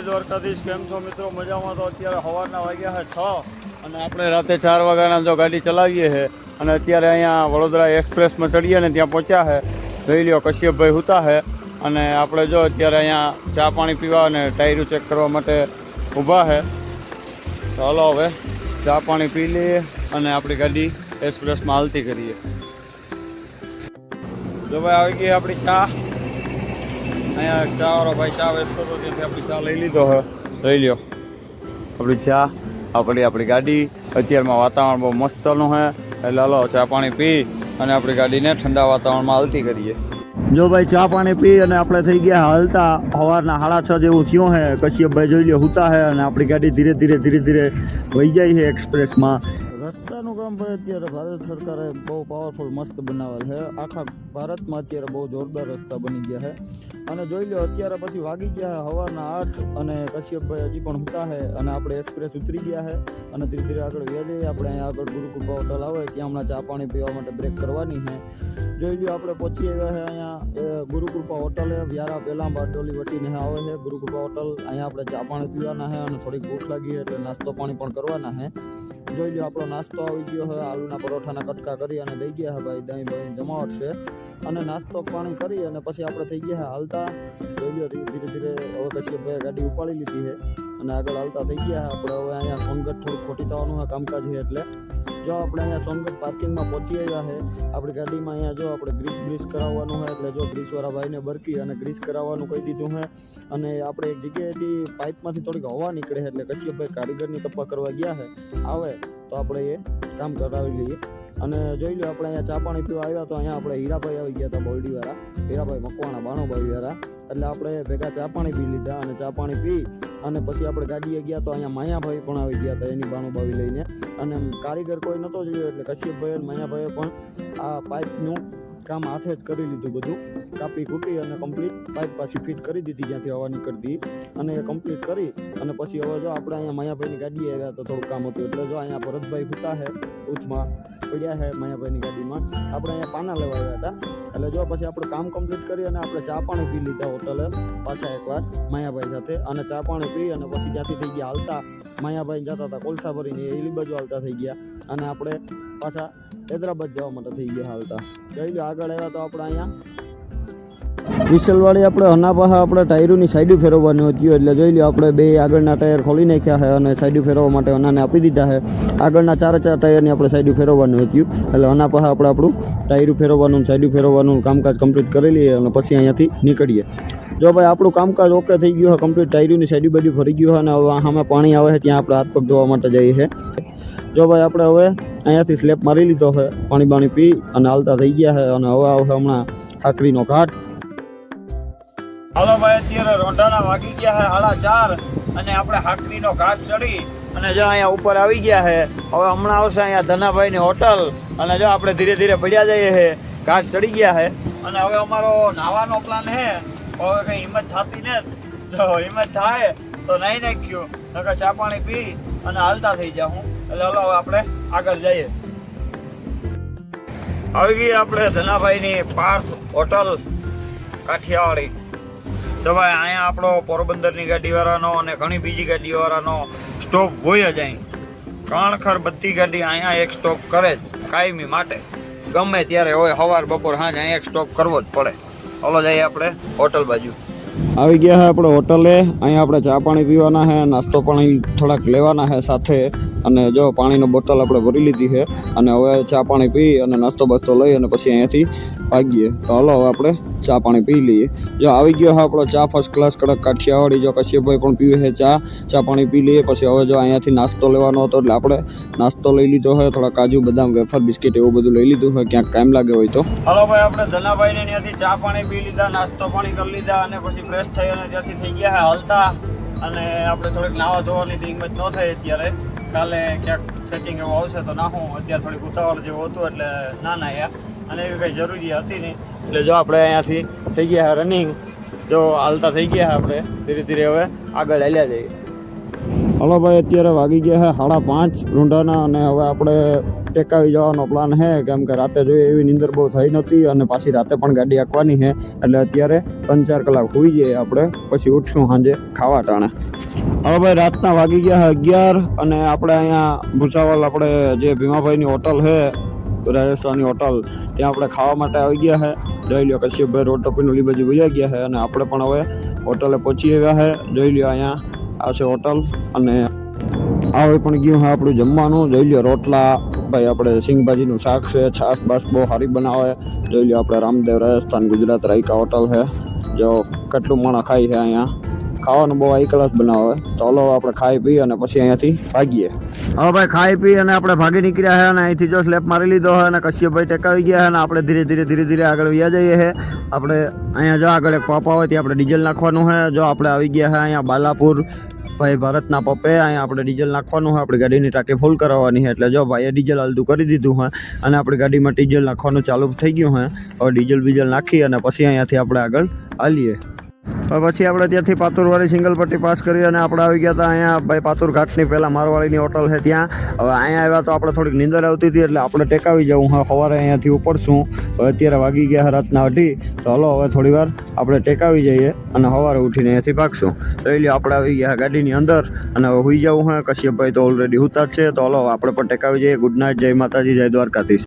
દ્વારકાધીશ કેમ છો મિત્રો? મજામાં. તો અત્યારે સવારના વાગ્યા છે 6 અને આપણે રાતે 4 વાગ્યાના જો ગાડી ચલાવીએ છે અને અત્યારે અહીંયા વડોદરા એક્સપ્રેસમાં ચડીએ ને ત્યાં પહોંચ્યા છે. જોઈ લ્યો કશ્યપભાઈ હુતા છે અને આપણે જો અત્યારે અહીંયા ચા પાણી પીવા અને ટાયરું ચેક કરવા માટે ઊભા છે. ચાલો હવે ચા પાણી પી લઈએ અને આપણી ગાડી એક્સપ્રેસમાં હાલતી કરીએ. જો ભાઈ આવી ગઈ આપણી ચા. અહીંયા ચા વાળો ભાઈ ચા વેચતો હતો ત્યાંથી આપણી ચા લઈ લીધો હે. લઈ લ્યો આપણી ચા, આપણી ગાડી. અત્યારમાં વાતાવરણ બહુ મસ્તનું છે એટલે હાલો ચા પાણી પી અને આપણી ગાડીને ઠંડા વાતાવરણમાં હાલતી કરીએ. જો ભાઈ ચા પાણી પી અને આપણે થઈ ગયા હાલતા. સવારના 6:30 જેવું થયું છે. કશ્યપભાઈ જોઈ લ્યો હુતા છે અને આપણી ગાડી ધીરે ધીરે વહી જાય છે એક્સપ્રેસમાં. રસ્તાનું કામ ભાઈ અત્યારે ભારત સરકારે બહુ પાવરફુલ મસ્ત બનાવેલ છે. આખા ભારતમાં અત્યારે બહુ જોરદાર રસ્તા બની ગયા છે અને જોઈ લો અત્યારે પછી વાગી ગયા સવારના 8 અને કશ્યપભાઈ હજી પણ હુતા છે અને આપણે એક્સપ્રેસ ઉતરી ગયા છે અને ધીરે ધીરે આગળ વ્યાજે. આપણે અહીંયા આગળ ગુરુકૃપા હોટલ આવે ત્યાં હમણાં ચા પાણી પીવા માટે બ્રેક કરવાની છે. જોઈ લો આપણે પહોંચી આવ્યા છે અહીંયા ગુરુકૃપા હોટલે. વ્યારા પહેલાં બારડોલી વટીને આવે છે ગુરુકૃપા હોટલ. અહીંયા આપણે ચા પાણી પીવાના છે અને થોડીક ભૂખ લાગી એટલે નાસ્તો પાણી પણ કરવાના છે. જોઈ લો આપણો નાસ્તો આવી ગયો છે. આલુના પરોઠાના કટકા કરી અને દઈ ગયા છે ભાઈ. દહીં બહીં જમાવટ છે અને નાસ્તો પાણી કરી અને પછી આપણે થઈ ગયા હાલતા. જોઈ લો ધીરે હવે કશ્યપભાઈ ગાડી ઉપાડી લીધી છે અને આગળ હાલતા થઈ ગયા. આપણે હવે અહીંયા સોનગઢ થોડુંક ખોટી થવાનું છે કામકાજ છે એટલે જો આપણે અહીંયા સોનગઢ પાર્કિંગમાં પહોંચી આવ્યા છે. આપણી ગાડીમાં અહીંયા જો આપણે ગ્રીસ કરાવવાનું છે એટલે જો ગ્રીસવાળા ભાઈને બરકી અને ગ્રીસ કરાવવાનું કહી દીધું છે અને આપણે એક જગ્યાએથી પાઇપમાંથી થોડીક હવા નીકળે એટલે કશ્યપભાઈ કારીગરની તપાસ કરવા ગયા છે. આવે તો આપણે એ કામ કરાવી લઈએ. અને જોઈ લો આપણે અહીંયા ચા પાણી પીવા આવ્યા તો અહીંયા આપણે હીરાભાઈ આવી ગયા હતા બોલડીવાળા. હીરાભાઈ મકવાણા બાણોભાઈવાળા. એટલે આપણે ભેગા ચા પાણી પી લીધા અને ચા પાણી પી અને પછી આપણે ગાડીએ ગયા તો અહીંયા માયાભાઈ પણ આવી ગયા હતા એની બાણોબાવી લઈને. અને કારીગર કોઈ નહોતો જોયો એટલે કશ્યપભાઈ અને માયાભાઈએ પણ આ પાઇપનું કામ હાથે જ કરી લીધું. બધું કાપી કૂટી અને કમ્પ્લીટ પાઇપ પાછી ફિટ કરી દીધી જ્યાંથી હવા નીકળતી અને એ કમ્પ્લીટ કરી અને પછી હવે જો આપણે અહીંયા માયાભાઈની ગાડીએ આવ્યા તો થોડું કામ હતું એટલે જો અહીંયા ભરતભાઈ હુતા છે ઉથમાં પડ્યા છે માયાભાઈની ગાડીમાં. આપણે અહીંયા પાના લેવા આવ્યા હતા એટલે જો પછી આપણું કામ કમ્પ્લીટ કરી અને આપણે ચા પાણી પી લીધા હોટલે પાછા એકવાર માયાભાઈ સાથે. અને ચા પાણી પી અને પછી ત્યાંથી થઈ ગયા હાલતા. માયાભાઈ જતા હતા કોલસા ભરીને એલી બાજુ હાલતા થઈ ગયા અને આપણે પાછા હૈદરાબાદ જવા માટે થઈ ગયા હાલતા. જોઈ લો આગળ આવ્યા તો આપણે અહીંયા વિસલવાળી આપણે હનાપાહા આપણે ટાયરોની સાઈડો ફેરવવાની હતી એટલે જોઈ લો આપણે બે આગળના ટાયર ખોલી નાખ્યા છે અને સાઈડો ફેરવવા માટે હનાને આપી દીધા છે. આગળના 4 ટાયરની આપણે સાઈડો ફેરવવાનું હતું એટલે હનાપાહા આપણે આપણું ટાયરું ફેરવવાનું સાઈડો ફેરવવાનું કામકાજ કમ્પ્લીટ કરી લઈએ અને પછી અહીંયાથી નીકળીએ. જો ભાઈ આપણું કામકાજ ઓકે થઈ ગયું છે કમ્પ્લીટ. ટાયરોની સાઈડો બાજુ ફરી ગયું છે અને હવે આમાં પાણી આવે છે ત્યાં આપણે હાથ પગ ધોવા માટે જઈએ છીએ. જો ભાઈ આપણે હવે અહીંયાથી સ્લેપ મારી લીધો છે. પાણી બાણી પી અને હાલતા થઈ ગયા છે અને હવે આવશે હમણાં ખાકરીનો ઘાટ. હાલો ભાઈ અત્યારે રોંઢાના વાગી ગયા છે 4:30 અને આપણે ખાકરીનો ઘાટ ચડી અને જો અહીંયા ઉપર આવી ગયા છે. હવે હમણાં આવશે અહીંયા ધનાભાઈની હોટલ અને જો આપણે ધીરે ધીરે પડ્યા જઈએ છીએ. ઘાટ ચડી ગયા છે અને હવે અમારો નાવાનો પ્લાન છે. હવે કંઈ હિંમત થતી ને જો હિંમત થાય તો નહીં નાખ્યું નકર ચા પાણી પી અને હાલતા થઈ જાઉં. એટલે હવે આપણે આગળ જઈએ. આવી ગઈ આપણે ધનાભાઈની પાર્થ હોટલ કાઠિયાવાડી. તો ભાઈ અહીંયા આપણો પોરબંદરની ગાડીવાળાનો અને ઘણી બીજી ગાડીવાળાનો સ્ટોપ હોય જ અહીં. કણખર બધી ગાડી અહીંયા એક સ્ટોપ કરે જ કાયમી માટે. ગમે ત્યારે હોય સવાર બપોર સાંજ અહીંયા એક સ્ટોપ કરવો જ પડે. ચાલો જઈએ આપણે હોટલ બાજુ. આવી ગયા છે આપણે હોટલે. અહીંયા આપણે ચા પાણી પીવાના છે, નાસ્તો પાણી થોડાક લેવાના છે સાથે અને જો પાણીનો બોટલ આપણે ભરી લીધી છે અને હવે ચા પાણી પી અને નાસ્તો બાસ્તો લઈ અને પછી અહીંયાથી ભાગીએ. તો હાલો હવે આપણે ચા પાણી પી લઈએ. જો આવી ગયો છે આપણો ચા ફર્સ્ટ ક્લાસ કડક કાઠિયાવાડી. જો કશ્યપભાઈ પણ પીવે છે ચા પાણી પી લઈએ. પછી હવે જો અહીંયાથી નાસ્તો લેવાનો હતો એટલે આપણે નાસ્તો લઈ લીધો છે. થોડા કાજુ બદામ વેફર બિસ્કિટ એવું બધું લઈ લીધું છે ક્યાંક કામ લાગે હોય તો. હાલો ભાઈ આપણે ધનાભાઈને ત્યાંથી ચા પાણી પી લીધા, નાસ્તો પાણી કરી લીધા અને પછી ફ્રેશ થઈ અને ત્યાંથી થઈ ગયા છે હાલતા. અને આપણે થોડીક નાવા ધોવાની હિંમત ન થઈ અત્યારે. કાલે ક્યાંક સેટિંગ એવું આવશે તો નાખું. અત્યારે થોડીક ઉતાવળ જેવું હતું એટલે ના નાહ્યા અને એવી કંઈ જરૂરી હતી નહીં. એટલે જો આપણે અહીંયાથી થઈ ગયા રનિંગ. જો હાલતા થઈ ગયા આપણે ધીરે ધીરે હવે આગળ હાલ્યા જઈએ. હલો ભાઈ, અત્યારે વાગી ગયા છે 5:30 રૂંઢાના અને હવે આપણે ટેકાવી જવાનો પ્લાન છે, કેમ કે રાતે જોઈએ એવી નીંદર બહુ થઈ નથી અને પાછી રાતે પણ ગાડી હાંકવાની છે, એટલે અત્યારે 3-4 કલાક સુઈ જઈએ આપણે, પછી ઉઠશું સાંજે ખાવા ટાણે. હવે ભાઈ રાતના વાગી ગયા છે 11 અને આપણે અહીંયા ભૂસાવલ આપણે જે ભીમાભાઈની હોટલ છે, રાજસ્થાની હોટલ, ત્યાં આપણે ખાવા માટે આવી ગયા છે. જોઈ લો કશ્યપભાઈ રોડ ટપીનું ઓલી બાજુ વયા ગયા છે અને આપણે પણ હવે હોટલે પહોંચી આવ્યા છે. જોઈ લો અહીંયા આ છે હોટલ અને આવે પણ ગયું છે આપણું જમવાનું. જોઈ લો રોટલા, ભાઈ આપણે સિંગભાજીનું શાક છે, છાશ બાસ બહુ સારી બનાવે. જોઈ લો આપણે રામદેવ રાજસ્થાન ગુજરાત રાયકા હોટલ છે. જો કેટલું માણસ ખાય છે અહીંયા, ખાવાનું બહુ હાઈ ક્લાસ બનાવે. તો હલો આપણે ખાઈ પી અને પછી અહીંયાથી ભાગીએ. હવે ભાઈ ખાઈ પી અને આપણે ભાગી નીકળ્યા છે અને અહીંથી જો સ્લેપ મારી લીધો છે અને કશ્યપભાઈ ટેકાવી ગયા છે અને આપણે ધીરે ધીરે આગળ વ્યા જઈએ છે. આપણે અહીંયા જો આગળ એક પાપા હોય ત્યાં આપણે ડીઝલ નાખવાનું છે. જો આપણે આવી ગયા છે અહીંયા બાલાપુર ભાઈ ભારતના પપ્પે. અહીંયા આપણે ડીઝલ નાખવાનું છે, આપણી ગાડીની ટાંકી ફૂલ કરાવવાની છે. એટલે જો ભાઈએ ડીઝલ હાલતું કરી દીધું છે અને આપણી ગાડીમાં ડીઝલ નાખવાનું ચાલુ થઈ ગયું છે. હવે ડીઝલ નાખી અને પછી અહીંયાથી આપણે આગળ હાલીએ. પછી આપણે ત્યાંથી પાતુરવાળી સિંગલ પટ્ટી પાસ કરી અને આપણે આવી ગયા હતા અહીંયા ભાઈ પાતુર ઘાટની પહેલાં મારવાડીની હોટલ છે ત્યાં. હવે અહીંયા આવ્યા તો આપણે થોડીક નીંદર આવતી હતી એટલે આપણે ટેકાવી જવું હા, સવારે અહીંયાથી ઉપડશું. હવે અત્યારે વાગી ગયા રાતના 2:30, તો હલો હવે થોડી વાર આપણે ટેકાવી જઈએ અને સવારે ઉઠીને અહીંયાથી ભાગશું. જોઈ લો આપણે આવી ગયા ગાડીની અંદર અને હવે સુઈ જવું હા. કશ્યપભાઈ તો ઓલરેડી સૂતા જ છે, તો હલો આપણે પણ ટેકાવી જઈએ. ગુડ નાઇટ, જય માતાજી, જય દ્વારકાધીશ.